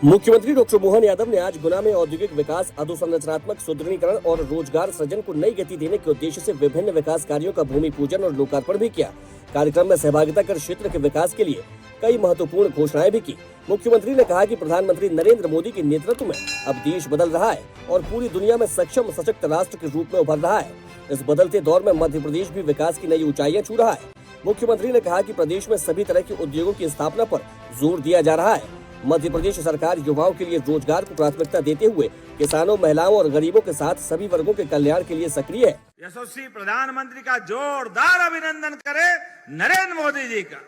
मुख्यमंत्री डॉक्टर मोहन यादव ने आज गुना में औद्योगिक विकास, अधोसंरचनात्मक सुदृढ़ीकरण और रोजगार सृजन को नई गति देने के उद्देश्य से विभिन्न विकास कार्यों का भूमि पूजन और लोकार्पण भी किया। कार्यक्रम में सहभागिता कर क्षेत्र के विकास के लिए कई महत्वपूर्ण घोषणाएं भी की। मुख्यमंत्री ने कहा कि प्रधानमंत्री नरेंद्र मोदी के नेतृत्व में अब देश बदल रहा है और पूरी दुनिया में सक्षम सशक्त राष्ट्र के रूप में उभर रहा है। इस बदलते दौर में मध्य प्रदेश भी विकास की नई ऊंचाइयां छू रहा है। मुख्यमंत्री ने कहा कि प्रदेश में सभी तरह के उद्योगों की स्थापना पर जोर दिया जा रहा है। मध्य प्रदेश सरकार युवाओं के लिए रोजगार को प्राथमिकता देते हुए किसानों, महिलाओं और गरीबों के साथ सभी वर्गों के कल्याण के लिए सक्रिय है। यशस्वी प्रधानमंत्री का जोरदार अभिनंदन करें नरेंद्र मोदी जी का,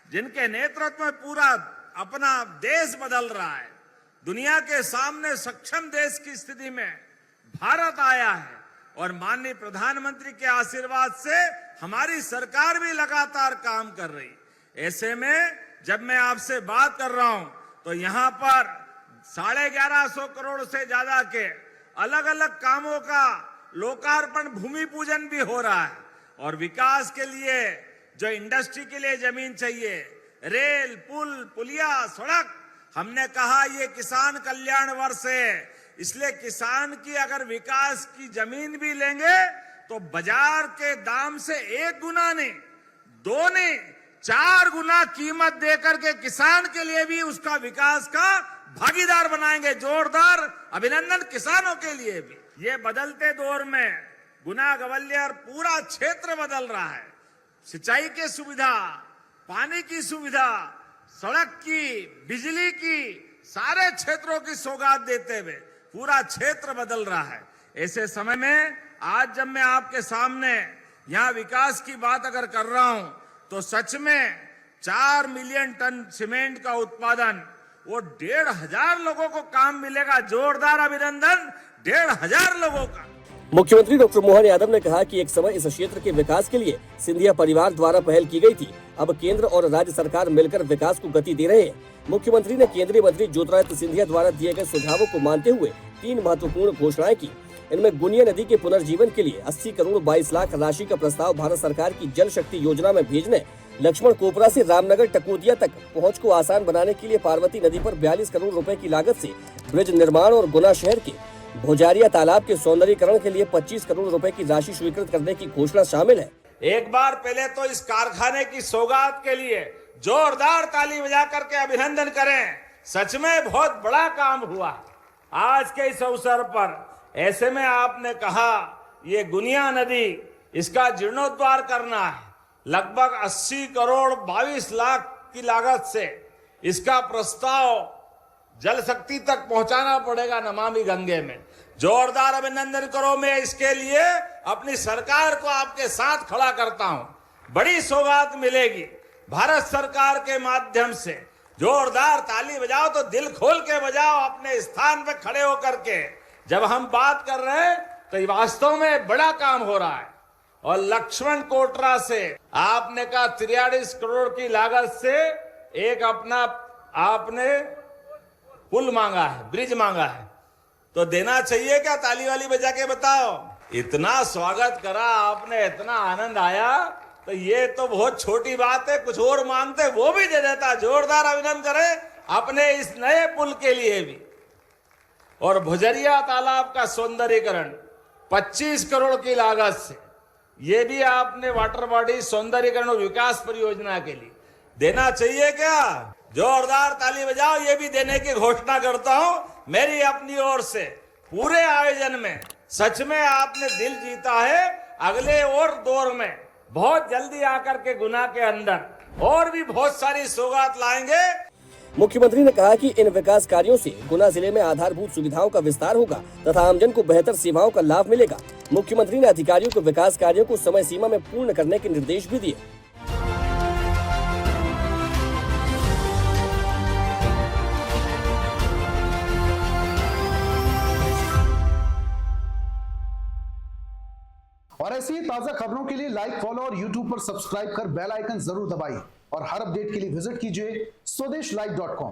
जिनके नेतृत्व में पूरा अपना देश बदल रहा है। दुनिया के सामने सक्षम देश की स्थिति में भारत आया है और माननीय प्रधानमंत्री के आशीर्वाद से हमारी सरकार भी लगातार काम कर रही। ऐसे में जब मैं आपसे बात कर रहा हूं तो यहां पर 1150 करोड़ से ज्यादा के अलग अलग कामों का लोकार्पण, भूमि पूजन भी हो रहा है। और विकास के लिए जो इंडस्ट्री के लिए जमीन चाहिए, रेल, पुल, पुलिया, सड़क, हमने कहा ये किसान कल्याण वर्ष है, इसलिए किसान की अगर विकास की जमीन भी लेंगे तो बाजार के दाम से 1 गुना नहीं, 2 नहीं, 4 गुना कीमत देकर के किसान के लिए भी उसका विकास का भागीदार बनाएंगे। जोरदार अभिनंदन किसानों के लिए भी। ये बदलते दौर में गुना ग्वालियर पूरा क्षेत्र बदल रहा है। सिंचाई की सुविधा, पानी की सुविधा, सड़क की, बिजली की, सारे क्षेत्रों की सौगात देते हुए पूरा क्षेत्र बदल रहा है। ऐसे समय में आज जब मैं आपके सामने यहाँ विकास की बात अगर कर रहा हूं तो सच में 4 मिलियन टन सीमेंट का उत्पादन, वो 1,500 लोगों को काम मिलेगा। जोरदार अभिनंदन 1,500 लोगों का। मुख्यमंत्री डॉक्टर मोहन यादव ने कहा कि एक समय इस क्षेत्र के विकास के लिए सिंधिया परिवार द्वारा पहल की गई थी। अब केंद्र और राज्य सरकार मिलकर विकास को गति दे रहे हैं। मुख्यमंत्री ने केंद्रीय मंत्री ज्योतिरादित्य सिंधिया द्वारा दिए गए सुझावों को मानते हुए 3 महत्वपूर्ण घोषणाएं की। इनमें गुनिया नदी के पुनर्जीवन के लिए 80 करोड़ 22 लाख राशि का प्रस्ताव भारत सरकार की जल शक्ति योजना में भेजने, लक्ष्मण कोपरा से रामनगर टकोदिया तक पहुंच को आसान बनाने के लिए पार्वती नदी पर 42 करोड़ रुपए की लागत से ब्रिज निर्माण और गुना शहर के भोजारिया तालाब के सौंदर्यीकरण के लिए 25 करोड़ रुपए की राशि स्वीकृत करने की घोषणा शामिल है। एक बार पहले तो इस कारखाने की सौगात के लिए जोरदार ताली बजा करके अभिनंदन करें। सच में बहुत बड़ा काम हुआ आज के इस अवसर पर। ऐसे में आपने कहा ये गुनिया नदी, इसका जीर्णोद्धार करना है। लगभग 80 करोड़ 22 लाख की लागत से इसका प्रस्ताव जल शक्ति तक पहुंचाना पड़ेगा नमामि गंगे में। जोरदार अभिनंदन करो। मैं इसके लिए अपनी सरकार को आपके साथ खड़ा करता हूं। बड़ी सौगात मिलेगी भारत सरकार के माध्यम से। जोरदार ताली बजाओ तो दिल खोल के बजाओ, अपने स्थान पे खड़े होकर के। जब हम बात कर रहे हैं तो ये वास्तव में बड़ा काम हो रहा है। और लक्ष्मण कोटरा से आपने कहा 43 करोड़ की लागत से एक अपना आपने पुल मांगा है, ब्रिज मांगा है, तो देना चाहिए क्या? ताली वाली बजा के बताओ। इतना स्वागत करा आपने, इतना आनंद आया, तो ये तो बहुत छोटी बात है। कुछ और मांगते वो भी दे देता। जोरदार अभिनंदन करें अपने इस नए पुल के लिए भी। और भोजरिया तालाब का सौंदर्यीकरण 25 करोड़ की लागत से, ये भी आपने वाटर बॉडी सौंदर्यीकरण और विकास परियोजना के लिए देना चाहिए क्या? जोरदार ताली बजाओ। ये भी देने की घोषणा करता हूं मेरी अपनी ओर से। पूरे आयोजन में सच में आपने दिल जीता है। अगले और दौर में बहुत जल्दी आकर के गुना के अंदर और भी बहुत सारी सौगात लाएंगे। मुख्यमंत्री ने कहा कि इन विकास कार्यों से गुना जिले में आधारभूत सुविधाओं का विस्तार होगा तथा आमजन को बेहतर सेवाओं का लाभ मिलेगा। मुख्यमंत्री ने अधिकारियों को विकास कार्यों को समय सीमा में पूर्ण करने के निर्देश भी दिए। और ऐसी ही ताजा खबरों के लिए लाइक, फॉलो और यूट्यूब पर सब्सक्राइब कर बेल आइकन जरूर दबाइए। और हर अपडेट के लिए विजिट कीजिए स्वदेशलाइव.com।